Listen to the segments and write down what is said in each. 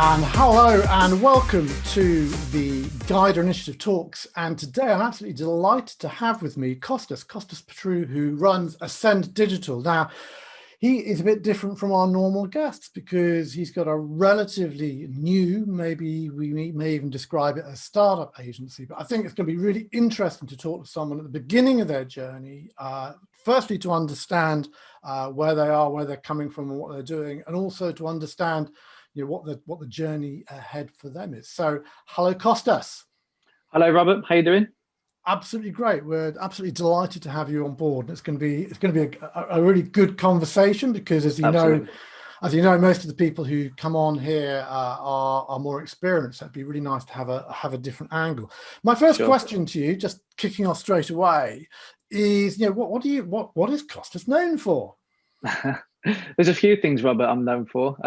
And hello and welcome to the GYDA Initiative Talks. And today I'm absolutely delighted to have with me Kostas Petrou, who runs Ascend Digital. Now, he is a bit different from our normal guests because he's got a relatively new, maybe we may even describe it as startup agency, but I think it's going to be really interesting to talk to someone at the beginning of their journey, firstly to understand where they are, where they're coming from and what they're doing, and also to understand what the journey ahead for them is. So, hello, Kostas. Hello, Robert. How you doing? Absolutely great. We're absolutely delighted to have you on board. And it's going to be a really good conversation because, as you know, most of the people who come on here are more experienced. It'd be really nice to have a different angle. My first question to you, just kicking off straight away, is what is Kostas known for? There's a few things, Robert, I'm known for.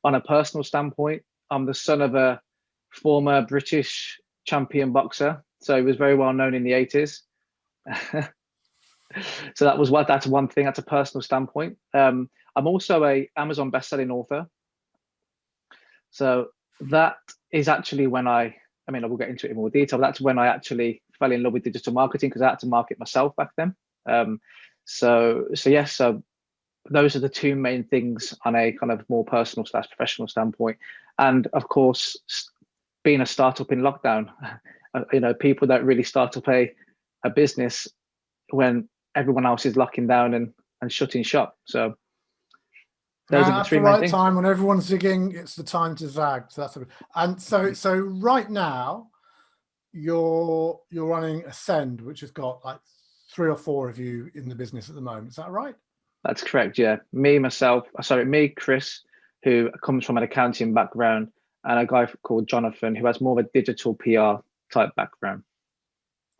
On a personal standpoint, I'm the son of a former British champion boxer, so he was very well known in the 80s. So that's one thing. That's a personal standpoint. I'm also a Amazon best-selling author. So that is actually when I will get into it in more detail. That's when I actually fell in love with digital marketing because I had to market myself back then. So those are the two main things on a kind of more personal / professional standpoint. And of course, being a startup in lockdown, people don't really start up a business when everyone else is locking down and shutting shop. So those are the three main things. Time when everyone's zigging, it's the time to zag. So right now, you're running Ascend, which has got like 3 or 4 of you in the business at the moment. Is that right? That's correct, yeah. Me, Chris, who comes from an accounting background, and a guy called Jonathan, who has more of a digital PR type background.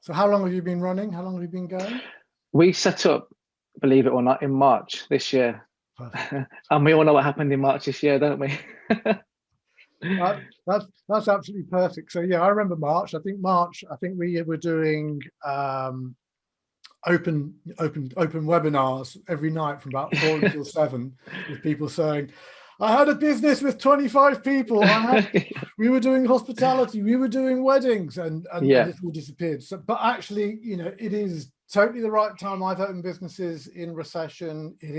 So how long have you been running? How long have you been going? We set up, believe it or not, in March this year. And we all know what happened in March this year, don't we? That's absolutely perfect. So yeah, I remember March. I think we were doing open webinars every night from about 4 until 7 with people saying, I had a business with 25 people. We were doing hospitality, we were doing weddings, and it all disappeared. So, but actually, it is totally the right time. I've opened businesses in recession. It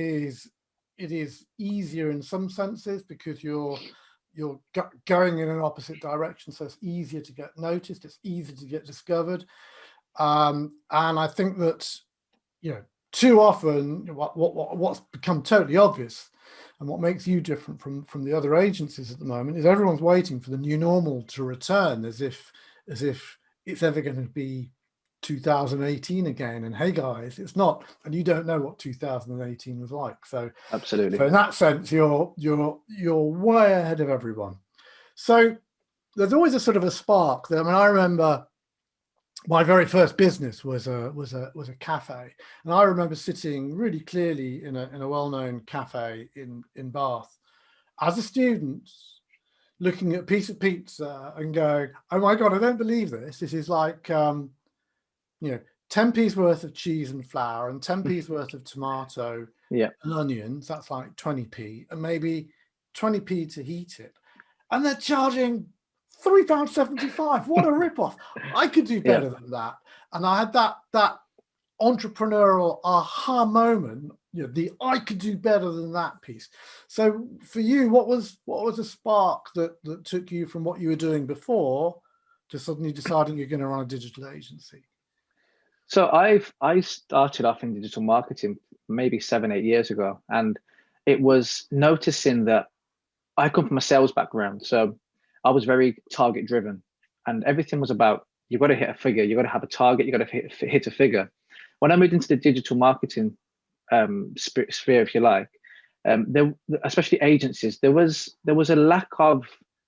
is easier in some senses because you're going in an opposite direction. So it's easier to get noticed. It's easier to get discovered. And I think that, too often what's become totally obvious and what makes you different from the other agencies at the moment is everyone's waiting for the new normal to return as if it's ever going to be 2018 again. And hey guys, it's not, and you don't know what 2018 was like. So absolutely. So in that sense, you're way ahead of everyone. So there's always a sort of a spark. I remember my very first business was a cafe, and I remember sitting really clearly in a well-known cafe in Bath as a student, looking at a piece of pizza and going, "Oh my God, I don't believe this! This is like 10p's worth of cheese and flour and 10p's worth of tomato and onions. That's like 20p, and maybe 20p to heat it, and they're charging £3.75. What a ripoff! I could do better than that." And I had that entrepreneurial aha moment. I could do better than that piece. So for you, what was a spark that took you from what you were doing before to suddenly deciding you're going to run a digital agency? So I started off in digital marketing maybe 7-8 years ago, and it was noticing that I come from a sales background, so I was very target driven, and everything was about, you've got to hit a figure, you've got to have a target, you've got to hit a figure. When I moved into the digital marketing sphere, if you like, especially agencies, there was a lack of,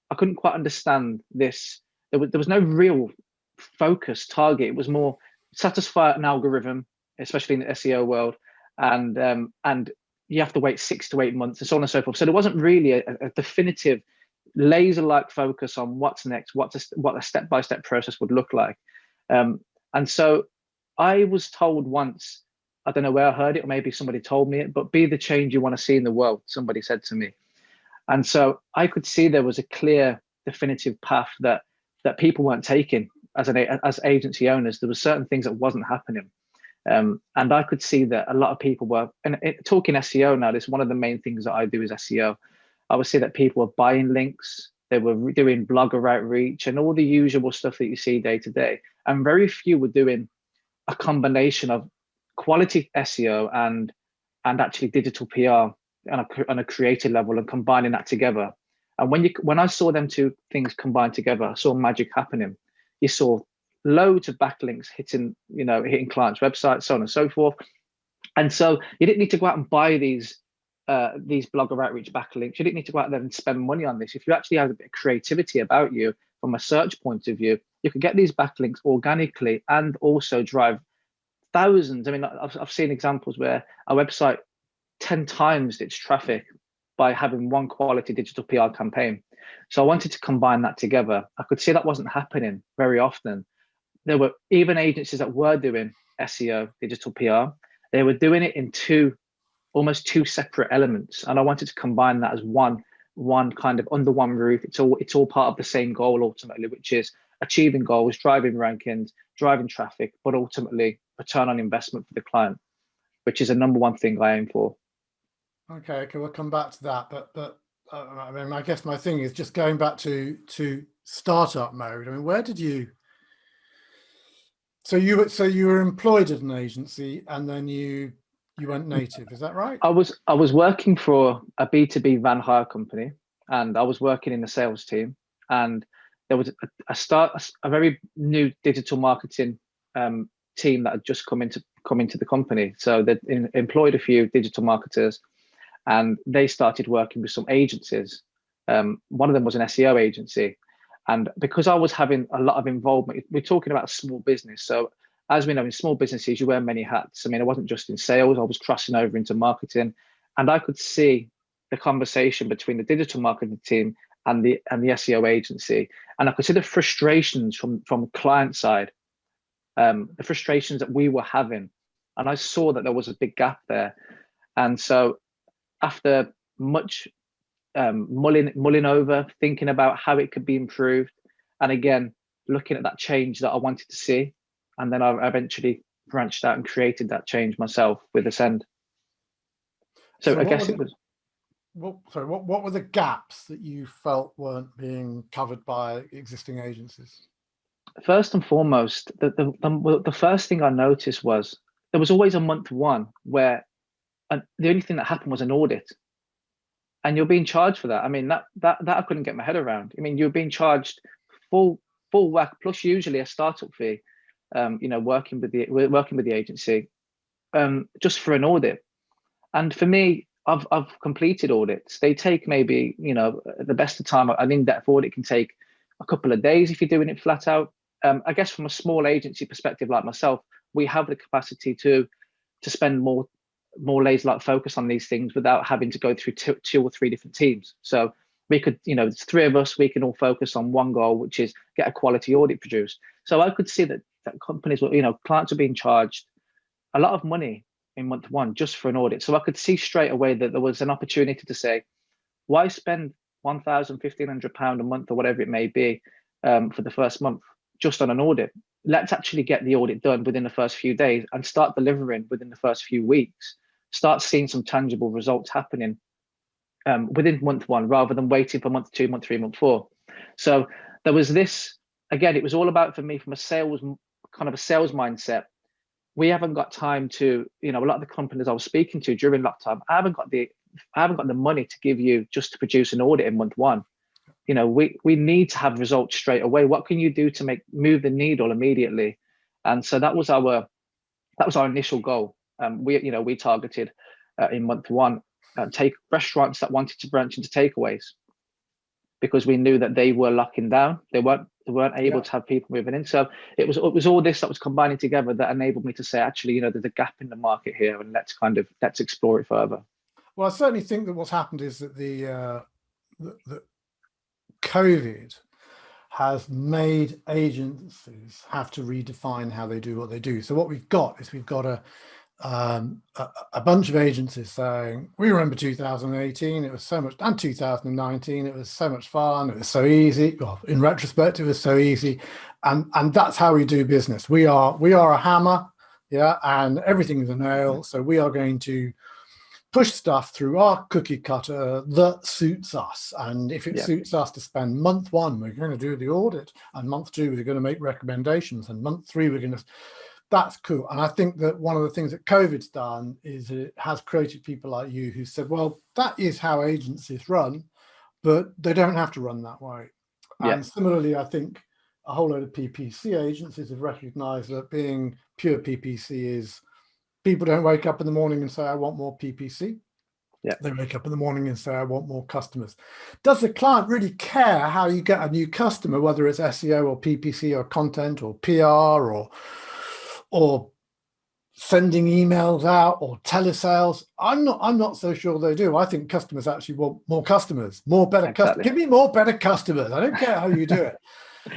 I couldn't quite understand this. There was no real focus target. It was more satisfy an algorithm, especially in the SEO world, and you have to wait 6 to 8 months and so on and so forth. So there wasn't really a definitive laser-like focus on what's next, what a step-by-step process would look like. And so I was told once, I don't know where I heard it, or maybe somebody told me it, but be the change you want to see in the world, somebody said to me. And so I could see there was a clear, definitive path that people weren't taking as agency owners. There were certain things that wasn't happening. And I could see that a lot of people were, and talking SEO now, this is one of the main things that I do is SEO. I would see that people were buying links, they were doing blogger outreach and all the usual stuff that you see day to day. And very few were doing a combination of quality SEO and actually digital PR on a creative level and combining that together. And when I saw them two things combined together, I saw magic happening. You saw loads of backlinks hitting clients' websites, so on and so forth. And so you didn't need to go out and buy these blogger outreach backlinks. You didn't need to go out there and spend money on this. If you actually had a bit of creativity about you from a search point of view, you could get these backlinks organically and also drive thousands. I mean, I've seen examples where a website 10 times its traffic by having one quality digital PR campaign. So I wanted to combine that together. I could see that wasn't happening very often. There were even agencies that were doing SEO, digital PR. They were doing it in almost two separate elements. And I wanted to combine that as one kind of under one roof. It's all part of the same goal ultimately, which is achieving goals, driving rankings, driving traffic, but ultimately return on investment for the client, which is the number one thing I aim for. Okay, we'll come back to that, but I mean, I guess my thing is just going back to startup mode. I mean, where did you? So you were employed at an agency, and then you went native. Is that right? I was working for a B2B van hire company, and I was working in the sales team. And there was a very new digital marketing team that had just come into the company. So they employed a few digital marketers. And they started working with some agencies. One of them was an SEO agency. And because I was having a lot of involvement, we're talking about small business. So as we know, in small businesses, you wear many hats. I mean, I wasn't just in sales, I was crossing over into marketing. And I could see the conversation between the digital marketing team and the SEO agency. And I could see the frustrations from client side, the frustrations that we were having. And I saw that there was a big gap there. And so after much mulling over, thinking about how it could be improved, and again, looking at that change that I wanted to see, and then I eventually branched out and created that change myself with Ascend. So I guess it was... What were the gaps that you felt weren't being covered by existing agencies? First and foremost, the first thing I noticed was there was always a month one where the only thing that happened was an audit, and you're being charged for that. I mean, that I couldn't get my head around. I mean, you're being charged full whack plus usually a startup fee, working with the agency, just for an audit. And for me, I've completed audits. They take maybe, at the best of time, an in-depth audit can take a couple of days if you're doing it flat out. I guess from a small agency perspective like myself, we have the capacity to spend more laser-like focus on these things without having to go through two or three different teams. So we could, it's three of us, we can all focus on one goal, which is get a quality audit produced. So I could see that companies were, clients are being charged a lot of money in month one just for an audit. So I could see straight away that there was an opportunity to say, why spend £1,000, £1,500 a month or whatever it may be for the first month just on an audit? Let's actually get the audit done within the first few days and start delivering within the first few weeks. Start seeing some tangible results happening within month one, rather than waiting for month two, month three, month four. So there was this, again, it was all about, for me, from a sales mindset. We haven't got time to, a lot of the companies I was speaking to during lockdown, I haven't got the money to give you just to produce an audit in month one. We need to have results straight away. What can you do to move the needle immediately? And so that was our initial goal. We targeted in month one, take restaurants that wanted to branch into takeaways, because we knew that they were locking down. They weren't able to have people moving in. So it was all this that was combining together that enabled me to say, actually, there's a gap in the market here, and let's explore it further. Well, I certainly think that what's happened is that the COVID has made agencies have to redefine how they do what they do. So what we've got is a bunch of agencies saying, we remember 2018, it was so much, and 2019, it was so much fun, it was so easy. Well, in retrospect, it was so easy. And that's how we do business. We are a hammer, yeah, and everything is a nail. So we are going to push stuff through our cookie cutter that suits us. And if it suits us to spend month 1, we're going to do the audit, and month 2, we're going to make recommendations, and month 3, we're going to, that's cool. And I think that one of the things that COVID's done is it has created people like you who said, well, that is how agencies run, but they don't have to run that way. Yeah. And similarly, I think a whole load of PPC agencies have recognized that being pure PPC is, people don't wake up in the morning and say, I want more PPC. Yeah. They wake up in the morning and say, I want more customers. Does the client really care how you get a new customer, whether it's SEO or PPC or content or PR or sending emails out or telesales? I'm not so sure they do. I think customers actually want more customers, more better customers. Give me more better customers. I don't care how you do it.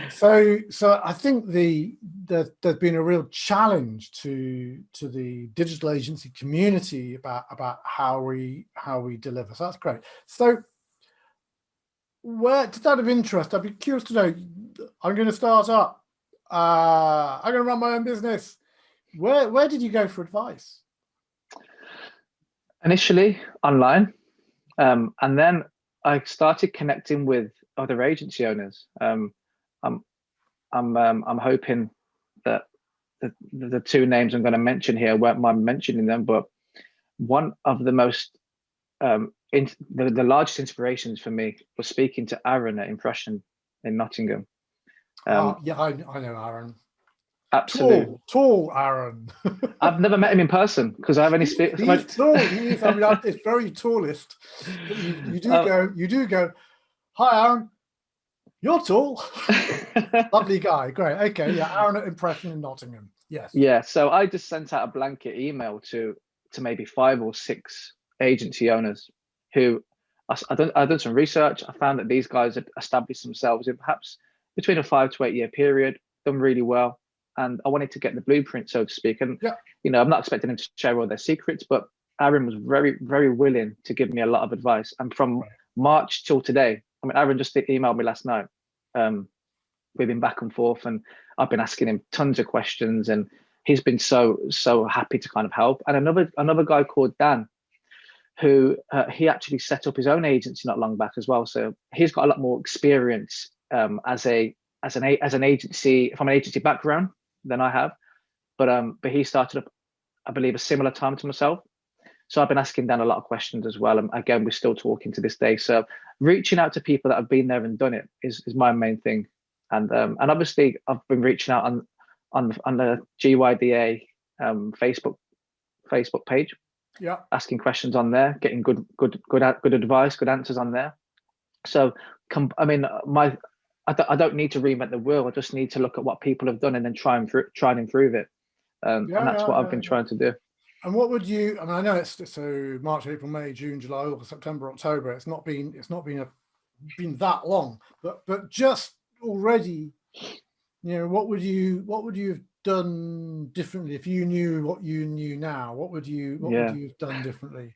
So I think there's been a real challenge to the digital agency community about how we deliver. So that's great. So where, just out of interest, I'd be curious to know, I'm going to start up. I'm going to run my own business. Where did you go for advice? Initially online, and then I started connecting with other agency owners. I'm hoping that the 2 names I'm going to mention here won't mind mentioning them, but one of the most the largest inspirations for me was speaking to Aaron at Impression in Nottingham. Yeah, I know Aaron. Absolutely tall Aaron. I've never met him in person because I've only he's tall. He is. I mean, it's very tallest. But you do go. Hi, Aaron. You're tall. Lovely guy. Great. Okay. Yeah, Aaron at Impression in Nottingham. Yes. Yeah. So I just sent out a blanket email to maybe 5 or 6 agency owners who I've done some research. I found that these guys had established themselves in perhaps between a 5 to 8 year period, done really well. And I wanted to get the blueprint, so to speak. And, you know, I'm not expecting them to share all their secrets, but Aaron was very, very willing to give me a lot of advice. And from March till today, I mean, Aaron just emailed me last night. We've been back and forth, and I've been asking him tons of questions, and he's been so happy to kind of help. And another guy called Dan, who he actually set up his own agency not long back as well. So he's got a lot more experience as an agency, from an agency background than I have, but he started up, I believe, a similar time to myself. So I've been asking Dan a lot of questions as well, and again, we're still talking to this day. So reaching out to people that have been there and done it is my main thing, and obviously I've been reaching out on the GYDA Facebook page, asking questions on there, getting good advice, good answers on there. So I mean, I don't need to reinvent the wheel. I just need to look at what people have done and then try and improve it. And that's what I've been trying to do. And what would you? I mean, I know it's so March, April, May, June, July, August, September, October. It's not been that long, but just already, you know, what would you have done differently if you knew what you knew now? What would you have done differently?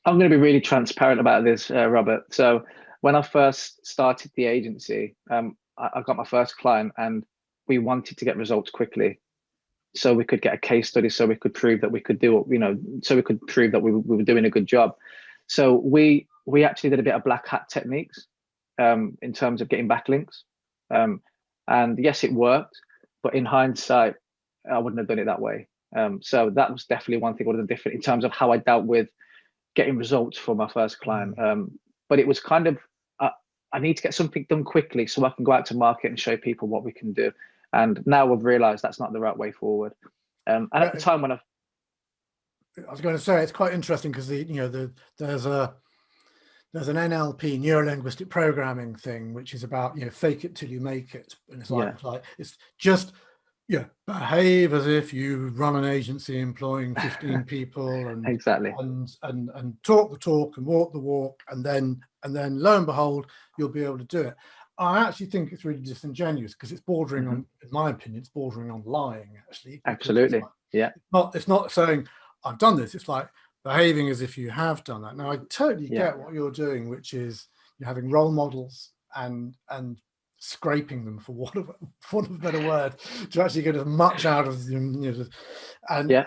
I'm going to be really transparent about this, Robert. So when I first started the agency, I got my first client, and we wanted to get results quickly, so we could get a case study, so we could prove that we could do, you know, so we could prove that we were doing a good job. So we actually did a bit of black hat techniques in terms of getting backlinks, and yes, it worked, but in hindsight, I wouldn't have done it that way. So that was definitely one thing I would have done different in terms of how I dealt with getting results for my first client. But it was kind of, I need to get something done quickly so I can go out to market and show people what we can do. And now I've realized that's not the right way forward. And at the time when I was going to say, it's quite interesting because there's an NLP, neuro linguistic programming thing, which is about, you know, fake it till you make it. And it's like it's just, behave as if you run an agency employing 15 people, and exactly, and talk the talk and walk the walk, and then lo and behold, you'll be able to do it. I actually think it's really disingenuous because it's bordering Mhm. on, in my opinion, it's bordering on lying actually. Because Absolutely. Yeah. it's not saying I've done this. It's like behaving as if you have done that. Now I totally Yeah. get what you're doing, which is you're having role models and scraping them, for want of a better word, to actually get as much out of them, you know, and Yeah.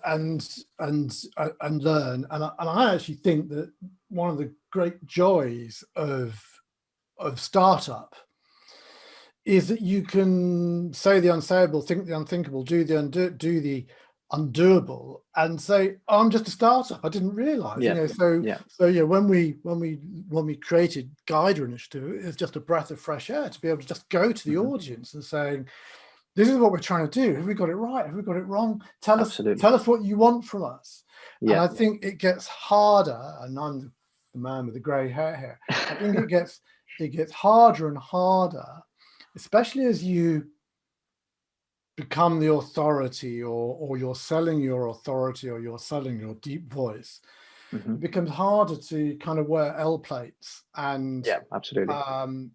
and learn. And I actually think that one of the great joys of startup is that you can say the unsayable, think the unthinkable, do the undoable, and say, oh, I'm just a startup. I didn't realize, Yeah. So Yeah. yeah, when we created GYDA initiative, it was just a breath of fresh air to be able to just go to the Mhm. audience and saying, this is what we're trying to do. Have we got it right? Have we got it wrong? Tell Absolutely. us what you want from us. And Yeah. I think it gets harder, and I'm the man with the grey hair here. I think it gets harder and harder, especially as you become the authority, or you're selling your authority, or you're selling your deep voice. Mhm. It becomes harder to kind of wear L plates and Yeah. Absolutely. and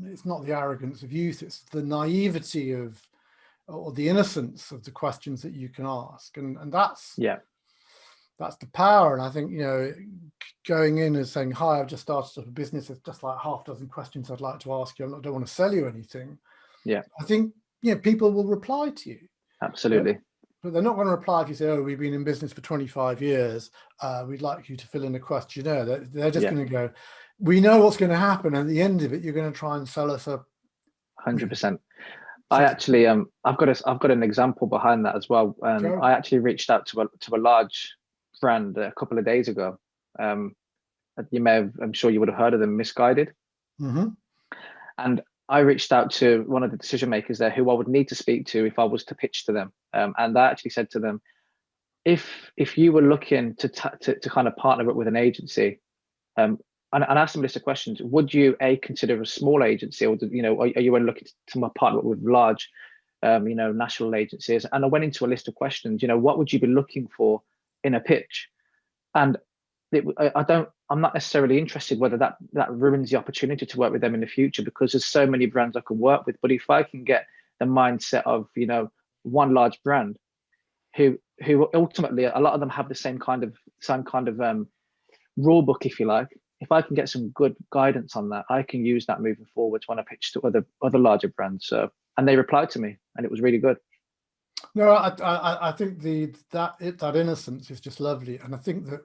it's not the arrogance of youth, it's the naivety of, or the innocence of the questions that you can ask, and that's Yeah. the power. And I think, going in and saying, hi, I've just started up a business, it's just like half a dozen questions I'd like to ask you. I don't want to sell you anything. Yeah. I think, people will reply to you. Absolutely. But they're not going to reply if you say, oh, we've been in business for 25 years. We'd like you to fill in a questionnaire. They're just Yeah. going to go, we know what's going to happen. And at the end of it, you're going to try and sell us a 100%. I actually, I've got an example behind that as well. I actually reached out to a large brand a couple of days ago. You may have, I'm sure you would have heard of them, Misguided. Mm-hmm. And I reached out to one of the decision makers there, who I would need to speak to if I was to pitch to them. And I actually said to them, if you were looking to kind of partner up with an agency, and ask them a list of questions, would you consider a small agency, or are you looking to partner up with large, national agencies? And I went into a list of questions. What would you be looking for in a pitch? And I'm not necessarily interested whether that ruins the opportunity to work with them in the future, because there's so many brands I can work with. But if I can get the mindset of one large brand, who ultimately, a lot of them have the same kind of rule book, if you like. If I can get some good guidance on that, I can use that moving forward when I pitch to other larger brands. So, and they replied to me, and it was really good. No, I think that innocence is just lovely, and I think a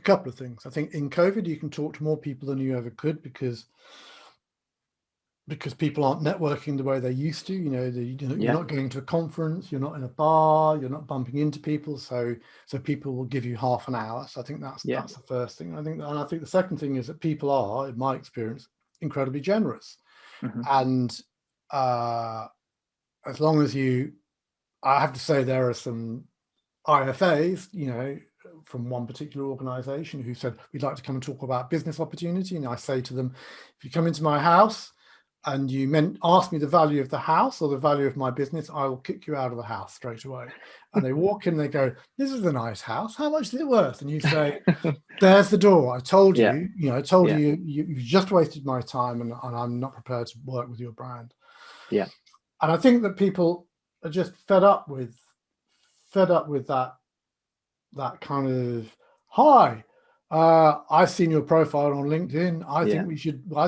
couple of things. I think in COVID you can talk to more people than you ever could, because people aren't networking the way they used to. You're not going to a conference, you're not in a bar, you're not bumping into people, so people will give you half an hour. So I think that's the first thing. I think the second thing is that people are, in my experience, incredibly generous. Mm-hmm. And as long as I have to say, there are some IFAs, from one particular organization, who said, we'd like to come and talk about business opportunity. And I say to them, if you come into my house and you ask me the value of the house or the value of my business, I will kick you out of the house straight away. And they walk in, they go, this is a nice house, how much is it worth? And you say, there's the door. I told you, you've just wasted my time, and I'm not prepared to work with your brand. Yeah. And I think that people are just fed up with that kind of, hi, I've seen your profile on LinkedIn. I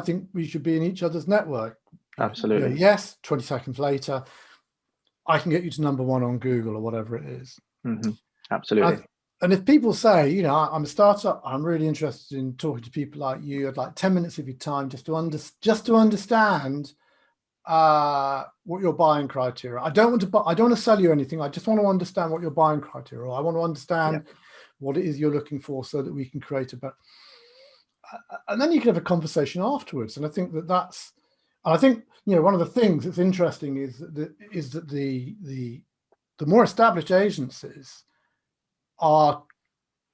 think we should be in each other's network. Absolutely. Yes. 20 seconds later, I can get you to number one on Google or whatever it is. Mm-hmm. Absolutely. And if people say, I'm a startup, I'm really interested in talking to people like you, I'd like 10 minutes of your time just to understand what your buying criteria. I don't want to sell you anything. I just want to understand what your buying criteria are. I want to understand what it is you're looking for, so that we can create a better. And then you can have a conversation afterwards. And I think one of the things that's interesting is that the more established agencies are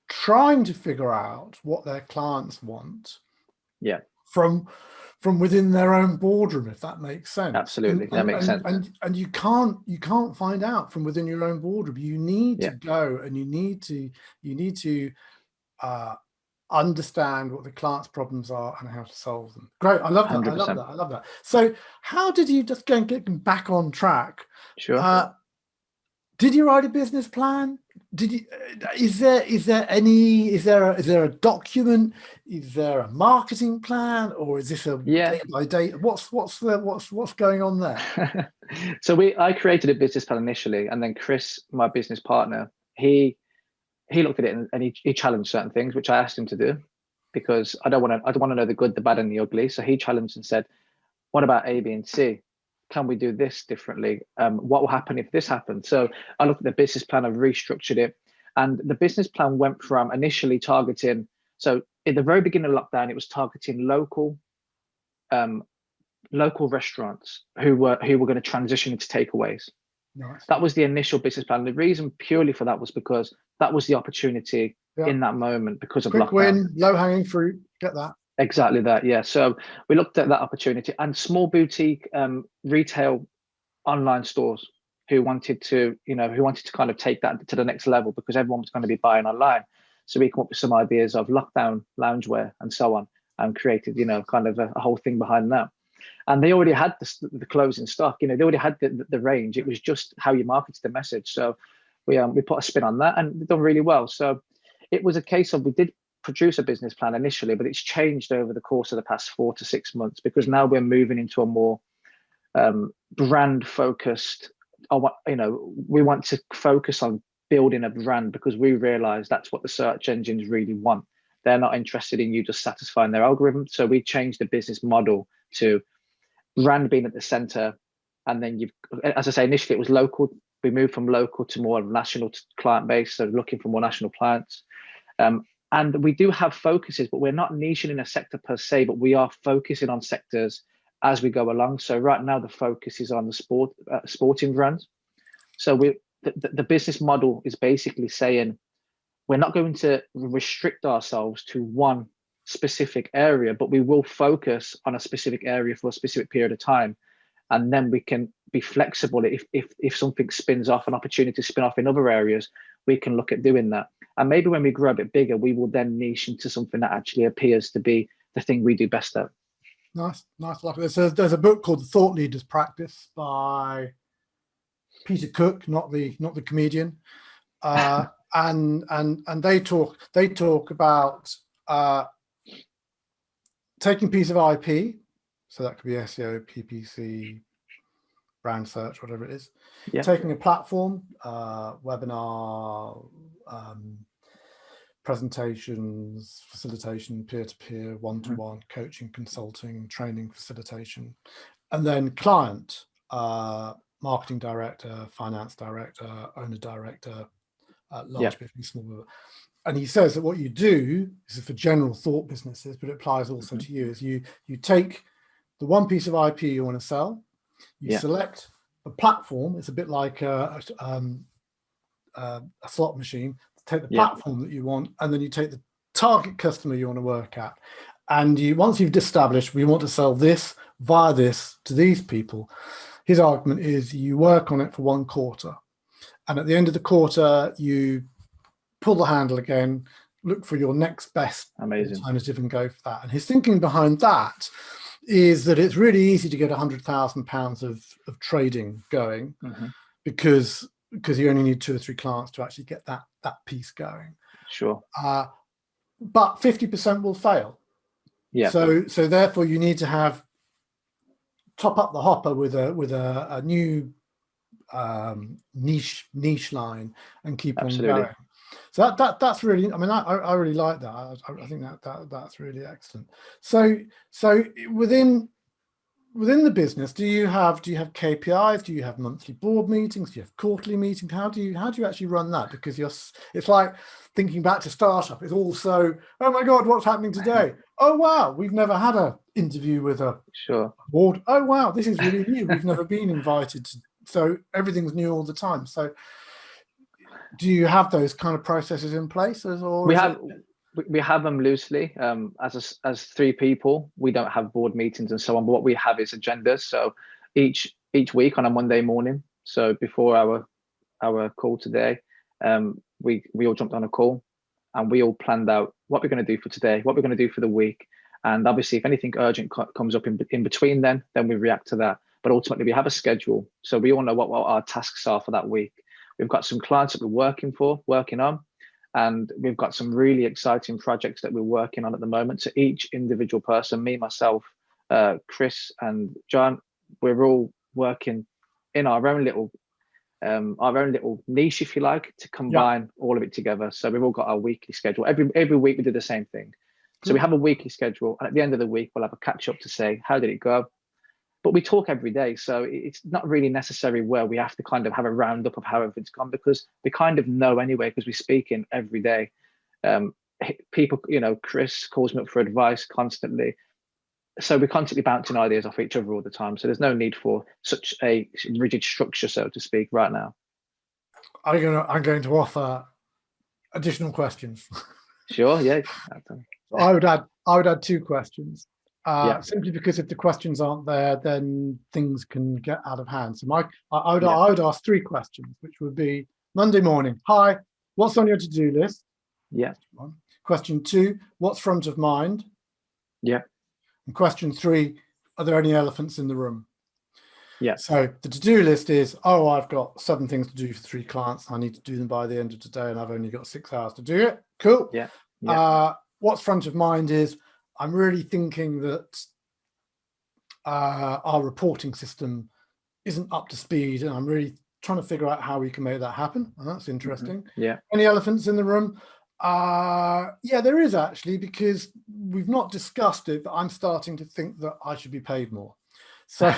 trying to figure out what their clients want. Yeah. From within their own boardroom, if that makes sense. Absolutely, that makes sense. And you can't find out from within your own boardroom. You need to go, and you need to understand what the client's problems are and how to solve them. Great. I love that. 100%. I love that. I love that. So how did you, just go and get back on track? Sure. Did you write a business plan? Did you, is there a document? Is there a marketing plan, or is this a day by day? What's going on there? So I created a business plan initially, and then Chris, my business partner, he looked at it and he challenged certain things, which I asked him to do, because I don't want to know the good, the bad, and the ugly. So he challenged and said, "What about A, B, and C? Can we do this differently? What will happen if this happens?" So I looked at the business plan, I've restructured it, and the business plan went from initially targeting. So in the very beginning of lockdown, it was targeting local restaurants who were going to transition into takeaways. Nice. That was the initial business plan. The reason purely for that was because that was the opportunity in that moment because of quick lockdown. Win, low hanging fruit. Get that. Exactly that. Yeah. So we looked at that opportunity, and small boutique retail online stores who wanted to kind of take that to the next level, because everyone was going to be buying online. So we come up with some ideas of lockdown loungewear and so on, and created, kind of a whole thing behind that. And they already had the clothes in stock. They already had the range. It was just how you marketed the message. So we put a spin on that, and we've done really well. So it was a case of, we did produce a business plan initially, but it's changed over the course of the past 4 to 6 months, because now we're moving into a more brand focused. We want to focus on building a brand, because we realize that's what the search engines really want. They're not interested in you just satisfying their algorithm. So we changed the business model to brand being at the center. And then as I say, initially it was local. We moved from local to more national client base, so looking for more national clients. And we do have focuses, but we're not niching in a sector per se, but we are focusing on sectors as we go along. So right now the focus is on the sporting brands. So the business model is basically saying, we're not going to restrict ourselves to one specific area, but we will focus on a specific area for a specific period of time. And then we can be flexible. If something spins off, an opportunity to spin off in other areas, we can look at doing that. And maybe when we grow a bit bigger, we will then niche into something that actually appears to be the thing we do best at. Nice. There's a book called The Thought Leaders Practice by Peter Cook, not the comedian. And they talk about taking a piece of IP, so that could be SEO, PPC, brand search, whatever it is. Taking a platform, webinar, presentations, facilitation, peer-to-peer, one-to-one, coaching, consulting, training, facilitation, and then client, marketing director, finance director, owner director, large business, small business. And he says that what you do, this is for general thought businesses, but it applies also to you, is you take the one piece of IP you want to sell, you select a platform. It's a bit like a slot machine. Take the platform that you want, and then you take the target customer you want to work at. And once you've established, we want to sell this via this to these people, his argument is you work on it for 1 quarter. And at the end of the quarter, you pull the handle again, look for your next best alternative and go for that. And his thinking behind that is that it's really easy to get £100,000 of trading going, because you only need 2 or 3 clients to actually get that piece going. Sure. But 50% will fail. Yeah. So therefore you need to top up the hopper with a new niche line and keep on going. So that's really, I mean, I really like that. I think that's really excellent. So within the business, do you have KPIs? Do you have monthly board meetings? Do you have quarterly meetings? How do you actually run that? Because it's like thinking back to startup. It's also, oh my God, what's happening today? Oh wow, we've never had an interview with a board. Oh wow, this is really new. We've never been invited to, so everything's new all the time. So do you have those kind of processes in place? We have them loosely. As 3 people, we don't have board meetings and so on, but what we have is agendas. So each week on a Monday morning, so before our call today, we all jumped on a call and we all planned out what we're going to do for today, what we're going to do for the week. And obviously, if anything urgent comes up in between then we react to that. But ultimately, we have a schedule. So we all know what our tasks are for that week. We've got some clients that we're working on. And we've got some really exciting projects that we're working on at the moment. So each individual person, me, myself, Chris and John, we're all working in our own little niche, if you like, to combine all of it together. So we've all got our weekly schedule. Every week we do the same thing. So we have a weekly schedule, and at the end of the week, we'll have a catch up to say, how did it go? But we talk every day. So it's not really necessary where we have to kind of have a roundup of how everything's gone, because we kind of know anyway, because we speak in every day. People, Chris calls me up for advice constantly. So we're constantly bouncing ideas off each other all the time. So there's no need for such a rigid structure, so to speak, right now. I'm going to offer additional questions. Sure, yeah. I would add 2 questions. Simply because if the questions aren't there, then things can get out of hand. So I would ask 3 questions, which would be Monday morning. Hi, what's on your to-do list? Yeah. Question 2, what's front of mind? Yeah. And question 3, are there any elephants in the room? Yeah. So the to-do list is, I've got 7 things to do for 3 clients. I need to do them by the end of today, and I've only got 6 hours to do it. Cool. Yeah. What's front of mind is, I'm really thinking that our reporting system isn't up to speed, and I'm really trying to figure out how we can make that happen. And that's interesting. Mm-hmm. Yeah. Any elephants in the room? Yeah, there is actually, because we've not discussed it, but I'm starting to think that I should be paid more. So,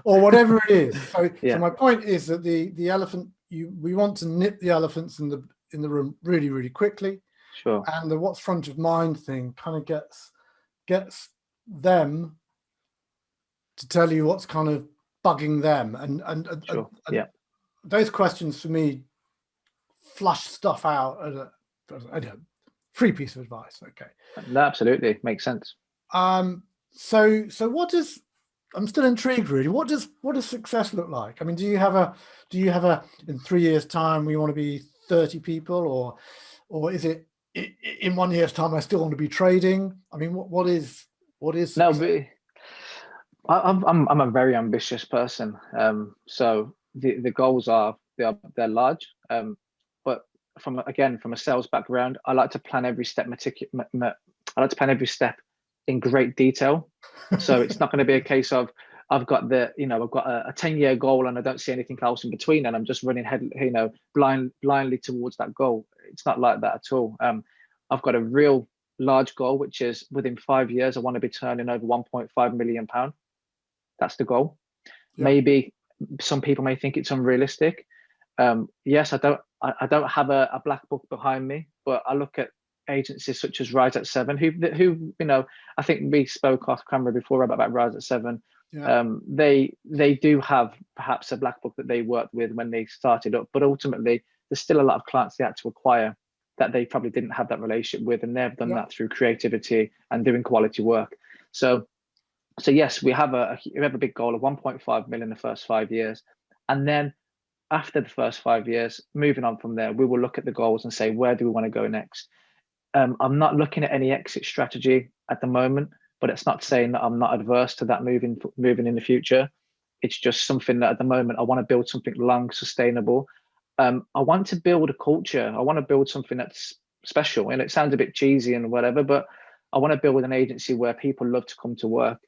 or whatever it is. So my point is that the elephant, we want to nip the elephants in the room really, really quickly. Sure. And the what's front of mind thing kind of gets them to tell you what's kind of bugging them, and those questions for me flush stuff out as a free piece of advice. Okay. No, absolutely makes sense. So what does, I'm still intrigued really, what does success look like? I mean, do you have a in 3 years time we want to be 30 people, or is it in 1 year's time I still want to be trading? I mean, what is success? No, I'm a very ambitious person. So the goals they're large. But from a sales background, I like to plan every step I like to plan every step in great detail. So it's not going to be a case of I've got a 10-year goal and I don't see anything else in between, and I'm just running blindly towards that goal. It's not like that at all. I've got a real large goal, which is within 5 years I want to be turning over £1.5 million. That's the goal. Yeah. Maybe some people may think it's unrealistic. Yes, I don't have a black book behind me, but I look at agencies such as Rise at 7, who I think we spoke off camera before about Rise at 7. Yeah. They do have perhaps a black book that they worked with when they started up, but ultimately there's still a lot of clients they had to acquire that they probably didn't have that relationship with, and they've done that through creativity and doing quality work. So yes, we have a big goal of 1.5 million in the first 5 years, and then after the first 5 years, moving on from there, we will look at the goals and say, where do we want to go next? I'm not looking at any exit strategy at the moment, but it's not saying that I'm not adverse to that moving in the future. It's just something that at the moment I want to build something long, sustainable. I want to build a culture. I want to build something that's special, and it sounds a bit cheesy and whatever, but I want to build an agency where people love to come to work.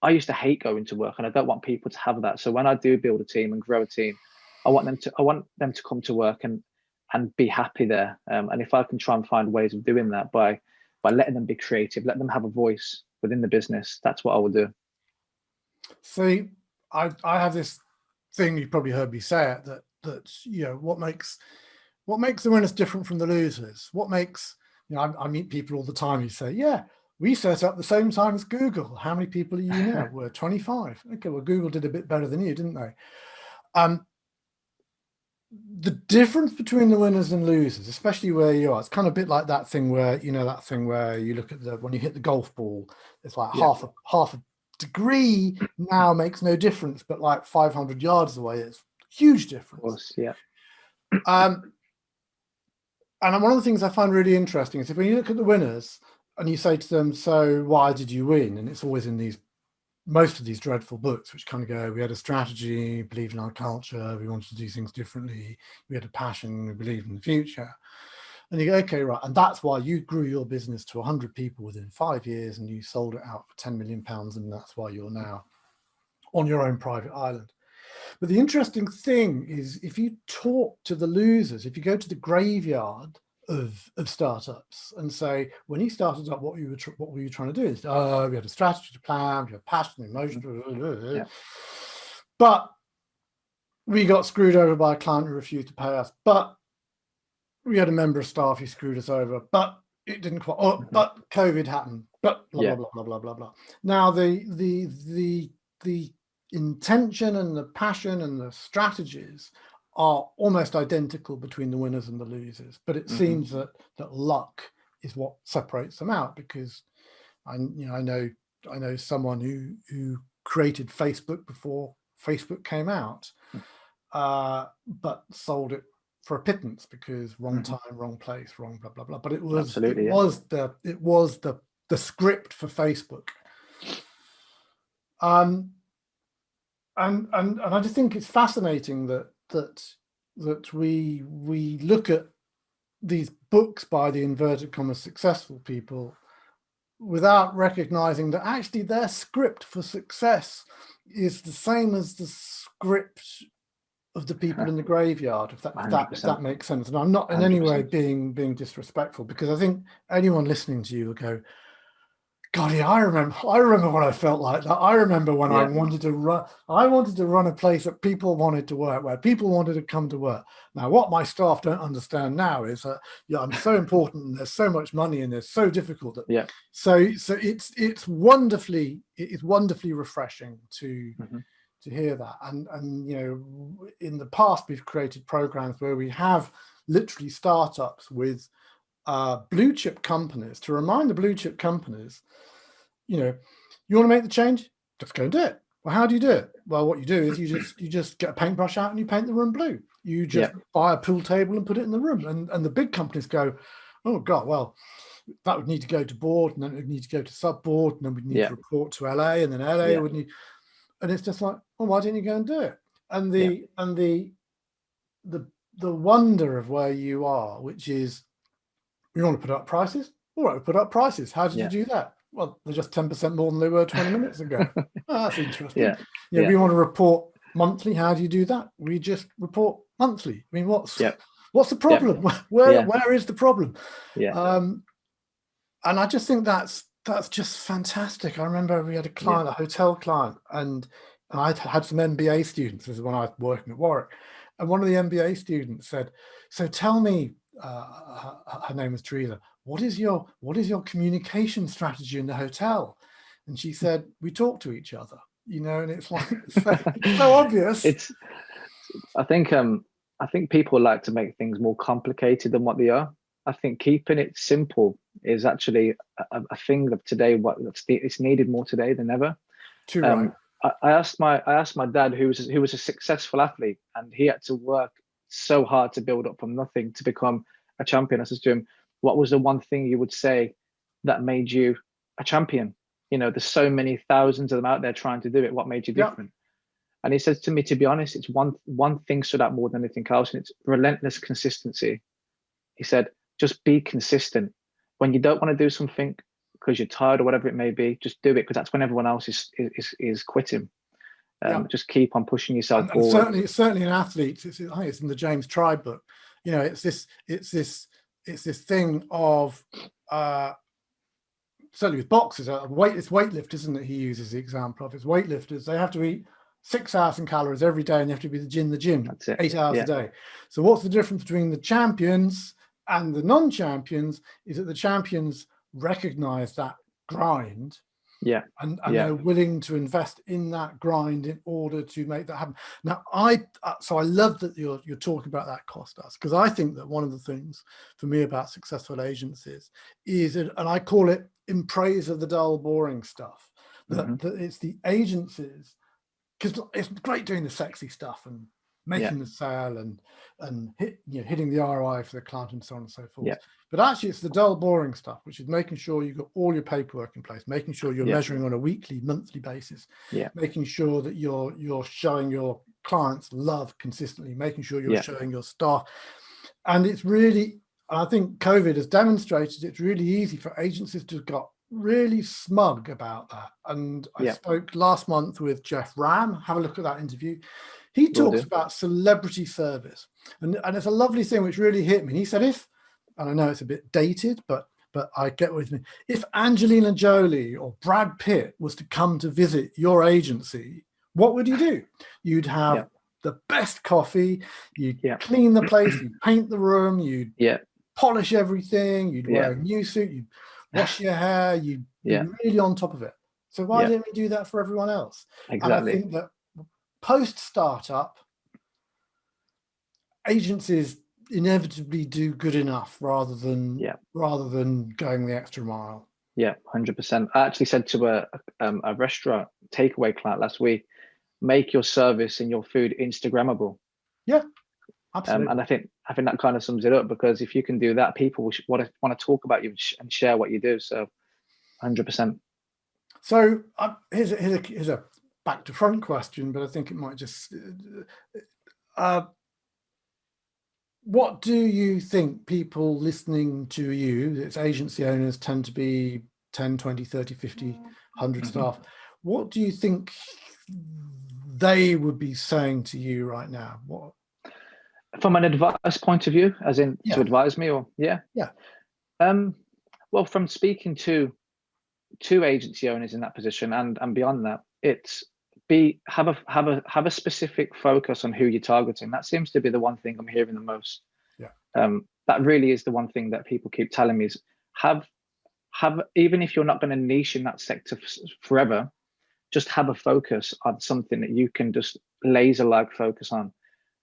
I used to hate going to work, and I don't want people to have that. So when I do build a team and grow a team, I want them to come to work and be happy there. And if I can try and find ways of doing that by letting them be creative, let them have a voice within the business, that's what I will do. See, I have this thing, you've probably heard me say it, that what makes the winners different from the losers? What makes, I meet people all the time who say, yeah, we set up the same time as Google. How many people are you now? We're 25. Okay, well, Google did a bit better than you, didn't they? The difference between the winners and losers, especially where you are, it's kind of a bit like that thing where, that thing where you look at when you hit the golf ball, it's like half a degree now makes no difference, but like 500 yards away, it's huge difference. Of course, yeah. And one of the things I find really interesting is if when you look at the winners and you say to them, so why did you win? And it's always in most of these dreadful books, which kind of go, we had a strategy, believed in our culture, we wanted to do things differently, we had a passion, we believed in the future. And you go, okay, right. And that's why you grew your business to 100 people within 5 years and you sold it out for 10 million pounds. And that's why you're now on your own private island. But the interesting thing is, if you talk to the losers, if you go to the graveyard of startups and say, when you started up, what were you trying to do? It's, we had a strategy, to plan, we had passion, emotion, but we got screwed over by a client who refused to pay us. But we had a member of staff who screwed us over, but it didn't quite. Oh, but COVID happened. But blah blah blah blah blah blah. Now the intention and the passion and the strategies are almost identical between the winners and the losers, but it seems that luck is what separates them out, because I know someone who created Facebook before Facebook came out, but sold it for a pittance because wrong time, wrong place, wrong blah blah blah. But it was the script for Facebook. And I just think it's fascinating that we look at these books by the inverted commas successful people without recognizing that actually their script for success is the same as the script of the people in the graveyard, if that makes sense. And I'm not in any way being disrespectful, because I think anyone listening to you will go, God, yeah, I remember when I felt like that. I remember when I wanted to run a place that people wanted to work, where people wanted to come to work. Now, what my staff don't understand now is that I'm so important and there's so much money and it's so difficult that so it's wonderfully refreshing to hear that. And in the past we've created programs where we have literally startups with blue chip companies, to remind the blue chip companies, you want to make the change, just go and do it. Well, how do you do it? Well, what you do is you just get a paintbrush out and you paint the room blue. You just buy a pool table and put it in the room. And the big companies go, oh God, well, that would need to go to board, and then it would need to go to sub board, and then we'd need to report to LA, and then LA would need, and it's just like, well, why didn't you go and do it? And the wonder of where you are, which is, you want to put up prices? All right, we put up prices. How did you do that? Well, they're just 10% more than they were 20 minutes ago. Oh, that's interesting. We want to report monthly. How do you do that? We just report monthly. I mean, what's the problem? Where is the problem? And I just think that's just fantastic. I remember we had a client, a hotel client, and I had some MBA students. This is when I was working at Warwick, and one of the MBA students said, "So tell me." Her name was Teresa. What is your communication strategy in the hotel? And she said, we talk to each other, and it's like, it's so obvious. I think people like to make things more complicated than what they are. I think keeping it simple is actually a thing of today. It's needed more today than ever. Too right. I asked my dad, who was a successful athlete, and he had to work so hard to build up from nothing to become a champion. I said to him, what was the one thing you would say that made you a champion? There's so many thousands of them out there trying to do it. What made you different? And he says to me, to be honest, it's one thing stood out more than anything else, and it's relentless consistency. He said, just be consistent. When you don't want to do something because you're tired or whatever it may be, just do it, because that's when everyone else is quitting. Just keep on pushing yourself forward. And certainly an athlete. I think it's in the James Tribe book. It's this thing of certainly with boxers, it's weightlifters, isn't it? He uses the example of his weightlifters. They have to eat 6,000 calories every day, and they have to be in the gym That's it. 8 hours a day. So what's the difference between the champions and the non-champions? Is that the champions recognize that grind. And they're willing to invest in that grind in order to make that happen. Now, I love that you're talking about that, Kostas, because I think that one of the things for me about successful agencies is, and I call it in praise of the dull, boring stuff, that it's the agencies, because it's great doing the sexy stuff and making the sale and hitting the ROI for the client and so on and so forth. Yeah. But actually it's the dull, boring stuff, which is making sure you've got all your paperwork in place, making sure you're measuring on a weekly, monthly basis, making sure that you're showing your clients love consistently, making sure you're showing your staff. And it's really, I think COVID has demonstrated it's really easy for agencies to got really smug about that. And I spoke last month with Jeff Ram. Have a look at that interview. He talks about celebrity service, and it's a lovely thing which really hit me. He said, and I know it's a bit dated, but I get with me. If Angelina Jolie or Brad Pitt was to come to visit your agency, what would you do? You'd have the best coffee, you'd clean the place, you'd paint the room, you'd polish everything, you'd wear a new suit, you'd wash your hair, you'd be really on top of it. So why didn't we do that for everyone else? Exactly. And I think that post-startup, agencies inevitably do good enough rather than going the extra mile. Yeah, 100%. I actually said to a restaurant takeaway client last week, make your service and your food Instagrammable. Yeah, absolutely. And I think that kind of sums it up, because if you can do that, people will want to talk about you and share what you do. So 100%. So here's a back to front question, but I think it might just what do you think people listening to you, it's agency owners, tend to be 10, 20, 30, 50, 100 staff. What do you think they would be saying to you right now? What? From an advice point of view, as in to advise me, or well, from speaking to agency owners in that position and beyond that, it's have a specific focus on who you're targeting. That seems to be the one thing I'm hearing the most. That really is the one thing that people keep telling me is have even if you're not going to niche in that sector forever, just have a focus on something that you can just laser-like focus on.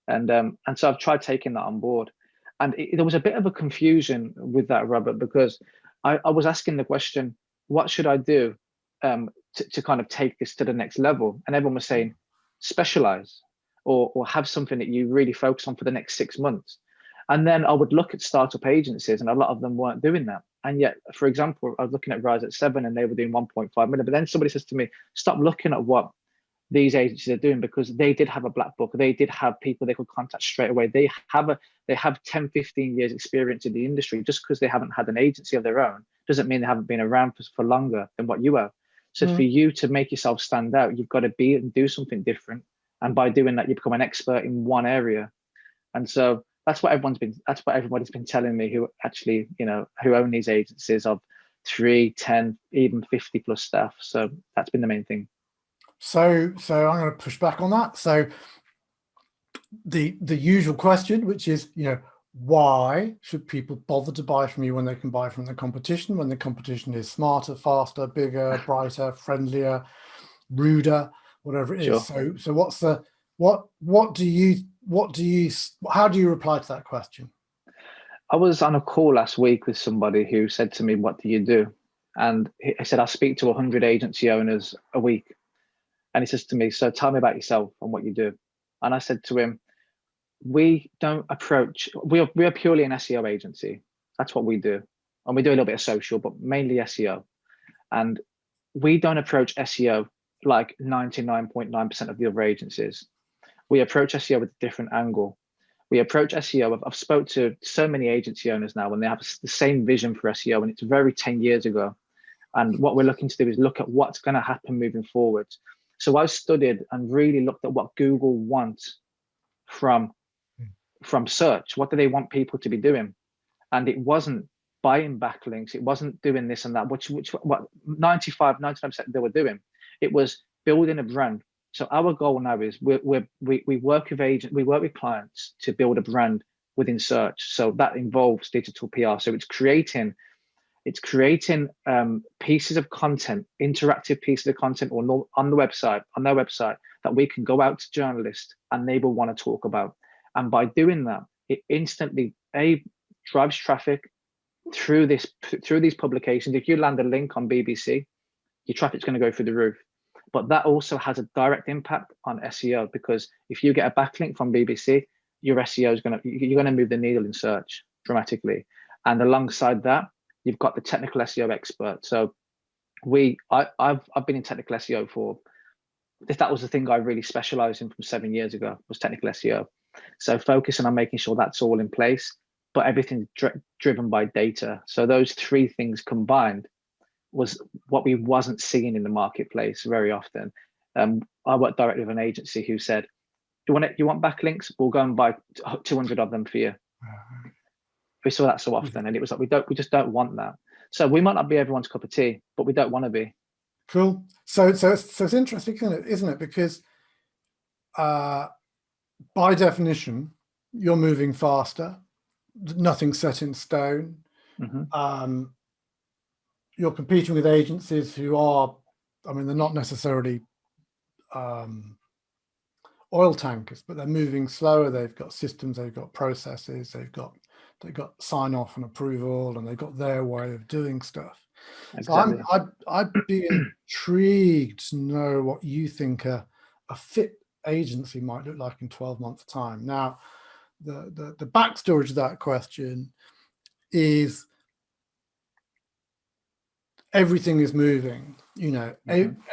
And so I've tried taking that on board. And there was a bit of a confusion with that, Robert, because I was asking the question, what should I do to kind of take this to the next level? And everyone was saying, specialize or have something that you really focus on for the next 6 months. And then I would look at startup agencies, and a lot of them weren't doing that. And yet, for example, I was looking at Rise at 7 and they were doing 1.5 million. But then somebody says to me, stop looking at what these agencies are doing, because they did have a black book. They did have people they could contact straight away. They have 10, 15 years experience in the industry. Just because they haven't had an agency of their own doesn't mean they haven't been around for longer than what you have. So for you to make yourself stand out, you've got to be and do something different. And by doing that, you become an expert in one area. And so that's what everybody's been telling me, who actually, who own these agencies of 3, 10, even 50 plus staff. So that's been the main thing. So I'm going to push back on that. So the usual question, which is, why should people bother to buy from you when they can buy from the competition, when the competition is smarter, faster, bigger, brighter, friendlier, ruder, whatever it is? So what's the how do you reply to that question? I was on a call last week with somebody who said to me, what do you do? And I said, I speak to 100 agency owners a week. And he says to me, so tell me about yourself and what you do. And I said to him, we are purely an SEO agency. That's what we do. And we do a little bit of social, but mainly SEO. And we don't approach SEO like 99.9% of the other agencies. We approach SEO with a different angle. We approach SEO. I've spoke to so many agency owners now, and they have the same vision for SEO, and it's very 10 years ago. And what we're looking to do is look at what's going to happen moving forward. So I studied and really looked at what Google wants from search. What do they want people to be doing? And it wasn't buying backlinks. It wasn't doing this and that, which what 99% they were doing. It was building a brand. So our goal now is we work with clients to build a brand within search. So that involves digital PR. So it's creating pieces of content, interactive pieces of content, or on their website that we can go out to journalists and they will want to talk about. And by doing that, it instantly drives traffic through these publications. If you land a link on BBC, your traffic's going to go through the roof. But that also has a direct impact on SEO, because if you get a backlink from BBC, your SEO is you're gonna move the needle in search dramatically. And alongside that, you've got the technical SEO expert. So I've been in technical SEO for, if that was the thing I really specialized in from 7 years ago, was technical SEO. So focusing on making sure that's all in place, but everything's driven by data. So those three things combined was what we wasn't seeing in the marketplace very often. I worked directly with an agency who said, you want backlinks? We'll go and buy 200 of them for you. We saw that so often, and it was like, we just don't want that. So we might not be everyone's cup of tea, but we don't want to be. Cool. So it's interesting, isn't it? Because by definition, you're moving faster. Nothing's set in stone. Mm-hmm. You're competing with agencies who are, I mean, they're not necessarily oil tankers, but they're moving slower. They've got systems, they've got processes, they've got sign off and approval, and they've got their way of doing stuff. Exactly. So I'd be intrigued to know what you think a fit agency might look like in 12 months' time. Now, the backstory to that question is everything is moving. You know,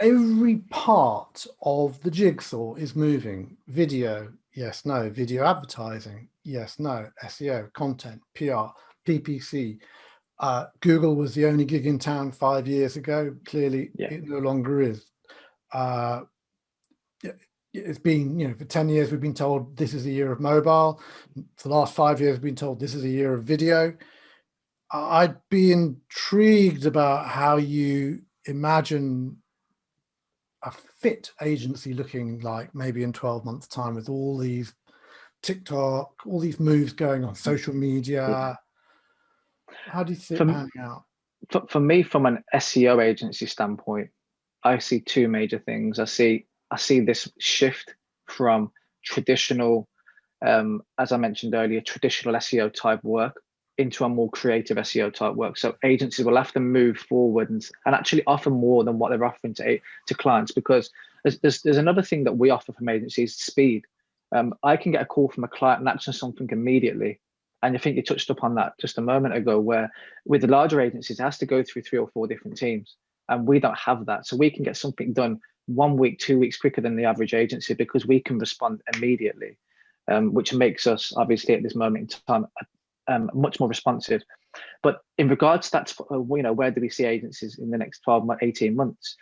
every part of the jigsaw is moving. Video, yes, no. Video advertising, yes, no. SEO, content, PR, PPC. Google was the only gig in town 5 years ago. Clearly, it no longer is. It's been, you know, for 10 years, we've been told this is a year of mobile. For the last 5 years, we've been told this is a year of video. I'd be intrigued about how you imagine a fit agency looking like maybe in 12 months' time, with all these TikTok, all these moves going on social media. How do you see it panning out? For me, from an SEO agency standpoint, I see two major things. I see this shift from traditional, as I mentioned earlier, traditional SEO type work into a more creative SEO type work. So agencies will have to move forward and actually offer more than what they're offering to clients, because there's another thing that we offer from agencies: speed. I can get a call from a client and action something immediately. And I think you touched upon that just a moment ago, where with the larger agencies, it has to go through 3 or 4 different teams. And we don't have that. So we can get something done 1 week, 2 weeks quicker than the average agency, because we can respond immediately, which makes us, obviously, at this moment in time, much more responsive. But in regards to that, you know, where do we see agencies in the next 12, 18 months?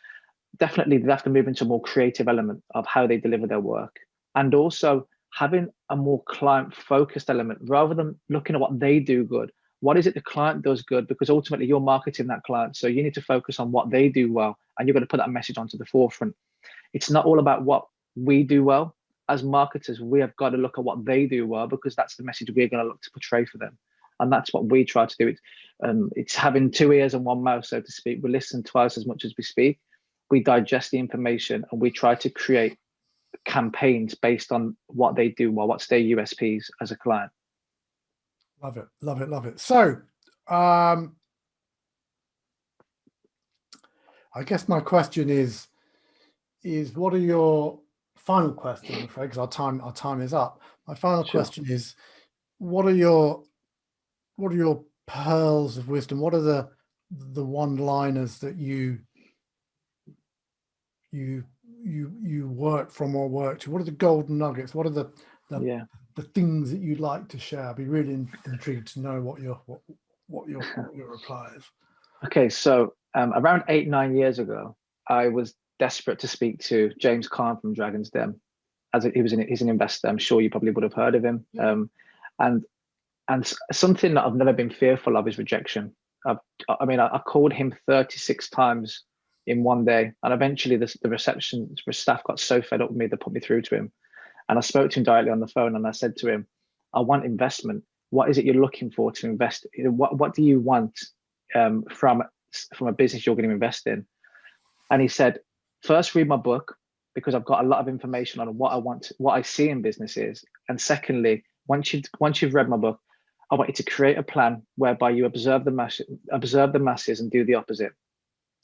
Definitely, they have to move into a more creative element of how they deliver their work. And also having a more client-focused element, rather than looking at what they do good. What is it the client does good? Because ultimately you're marketing that client. So you need to focus on what they do well, and you're going to put that message onto the forefront. It's not all about what we do well. As marketers, we have got to look at what they do well, because that's the message we're going to look to portray for them. And that's what we try to do. It's having 2 ears and 1 mouth, so to speak. We listen twice as much as we speak. We digest the information, and we try to create campaigns based on what they do well, what's their USPs as a client. Love it, love it, love it. So I guess my question is what are your final question, I'm afraid, because our time is up. My final question is, what are your pearls of wisdom? What are the one-liners that you work from or work to? What are the golden nuggets? What are the things that you'd like to share? I'd be really intrigued to know what your reply is. Okay, so around 8-9 years ago, I was desperate to speak to James Khan from Dragon's Den, as he's an investor. I'm sure you probably would have heard of him. And something that I've never been fearful of is rejection. I called him 36 times in one day, and eventually the reception staff got so fed up with me, they put me through to him. And I spoke to him directly on the phone, and I said to him, I want investment. What is it you're looking for to invest? What do you want from a business you're going to invest in? And he said, first, read my book, because I've got a lot of information on what I want, what I see in businesses. And secondly, once you've read my book, I want you to create a plan whereby you observe the masses and do the opposite.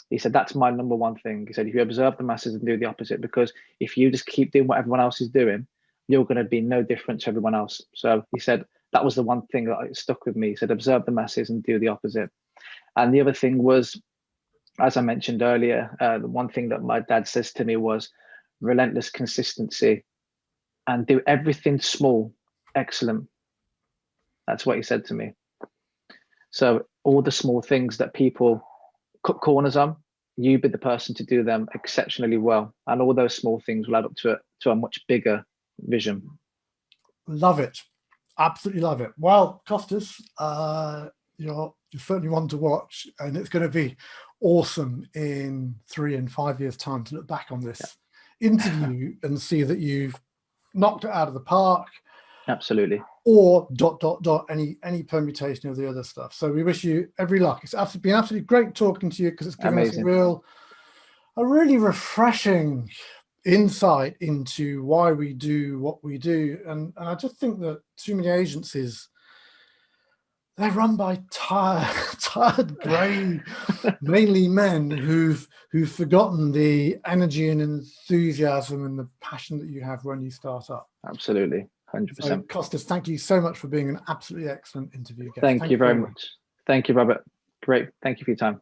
He said, that's my number one thing. He said, if you observe the masses and do the opposite, because if you just keep doing what everyone else is doing, you're going to be no different to everyone else. So he said, that was the one thing that stuck with me. He said, observe the masses and do the opposite. And the other thing was, as I mentioned earlier, the one thing that my dad says to me was relentless consistency and do everything small, excellent. That's what he said to me. So all the small things that people cut corners on, you be the person to do them exceptionally well. And all those small things will add up to a much bigger vision. Love it. Absolutely love it. Well, Kostas, you're certainly one to watch, and it's going to be awesome in 3 and 5 years' time to look back on this interview and see that you've knocked it out of the park. Absolutely. Or ... any permutation of the other stuff. So we wish you every luck. It's been absolutely great talking to you, because it's given us a really refreshing insight into why we do what we do. And I just think that too many agencies, they're run by tired grey, mainly men who've forgotten the energy and enthusiasm and the passion that you have when you start up. Absolutely. 100%. So, Kostas, thank you so much for being an absolutely excellent interview guest. Thank you very much. Thank you, Robert. Great. Thank you for your time.